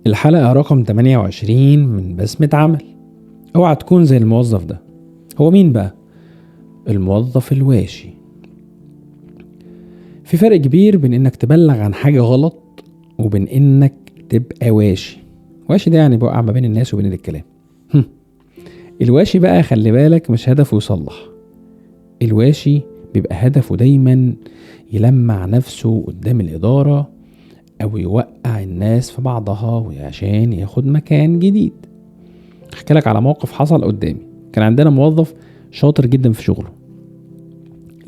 الحلقة رقم 28 من بسمة عمل. اوعى تكون زي الموظف ده. هو مين بقى؟ الموظف الواشي. في فرق كبير بين انك تبلغ عن حاجة غلط وبين انك تبقى واشي. واشي ده يعني بوقع ما بين الناس وبين الكلام. الواشي بقى خلي بالك مش هدفه يصلح. الواشي بيبقى هدفه دايما يلمع نفسه قدام الإدارة او يوقع الناس في بعضها وعشان ياخد مكان جديد. احكي لك على موقف حصل قدامي. كان عندنا موظف شاطر جدا في شغله،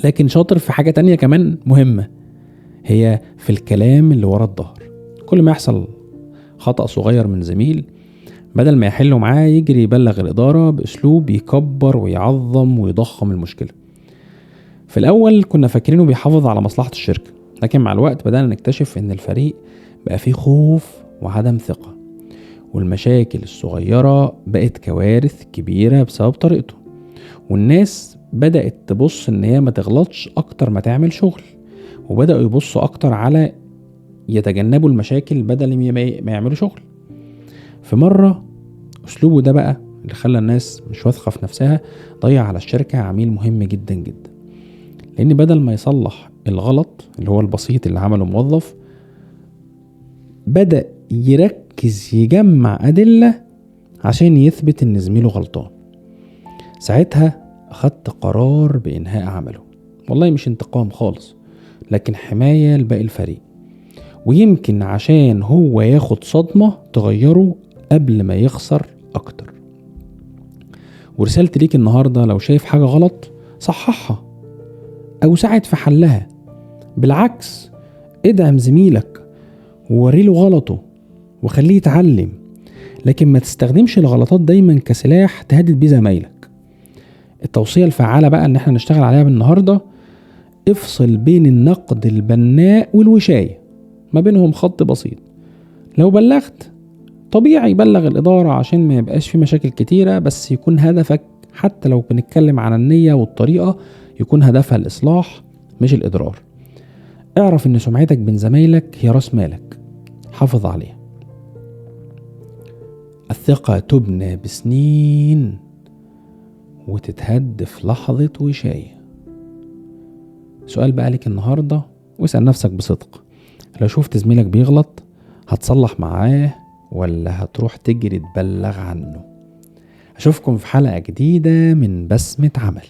لكن شاطر في حاجة تانية كمان مهمة، هي في الكلام اللي ورا الظهر. كل ما يحصل خطأ صغير من زميل، بدل ما يحله معاه يجري يبلغ الإدارة بأسلوب يكبر ويعظم ويضخم المشكلة. في الأول كنا فاكرينه بيحافظ على مصلحة الشركة، لكن مع الوقت بدأنا نكتشف إن الفريق بقى فيه خوف وعدم ثقة، والمشاكل الصغيرة بقت كوارث كبيرة بسبب طريقته. والناس بدأت تبص إن هي ما تغلطش أكتر ما تعمل شغل، وبدأوا يبصوا أكتر على يتجنبوا المشاكل بدل ما يعملوا شغل. في مرة أسلوبه ده بقى اللي خلى الناس مش واثقة في نفسها، ضيع على الشركة عميل مهم جدا جدا. لأن بدل ما يصلح الغلط اللي هو البسيط اللي عمله موظف، بدأ يركز يجمع أدلة عشان يثبت إن زميله غلطان. ساعتها أخدت قرار بإنهاء عمله. والله مش انتقام خالص، لكن حماية لباقي الفريق، ويمكن عشان هو ياخد صدمة تغيره قبل ما يخسر أكتر. ورسالتي ليك النهاردة، لو شايف حاجة غلط صححها أو ساعد في حلها. بالعكس، ادعم زميلك ووريله غلطه وخليه يتعلم، لكن ما تستخدمش الغلطات دايما كسلاح تهدد بيه زمايلك. التوصية الفعالة بقى ان احنا نشتغل عليها بالنهاردة: افصل بين النقد البناء والوشاية، ما بينهم خط بسيط. لو بلغت طبيعي بلغ الإدارة عشان ما يبقاش في مشاكل كتيرة، بس يكون هدفك، حتى لو بنتكلم عن النية والطريقة، يكون هدفها الإصلاح مش الإضرار. اعرف ان سمعتك بين زمايلك هي راس مالك، حافظ عليها. الثقة تبنى بسنين وتتهد في لحظة وشاية. سؤال بقى لك النهاردة، واسأل نفسك بصدق: لو شفت زميلك بيغلط هتصلح معاه ولا هتروح تجري تبلغ عنه؟ أشوفكم في حلقة جديدة من بسمة عمل.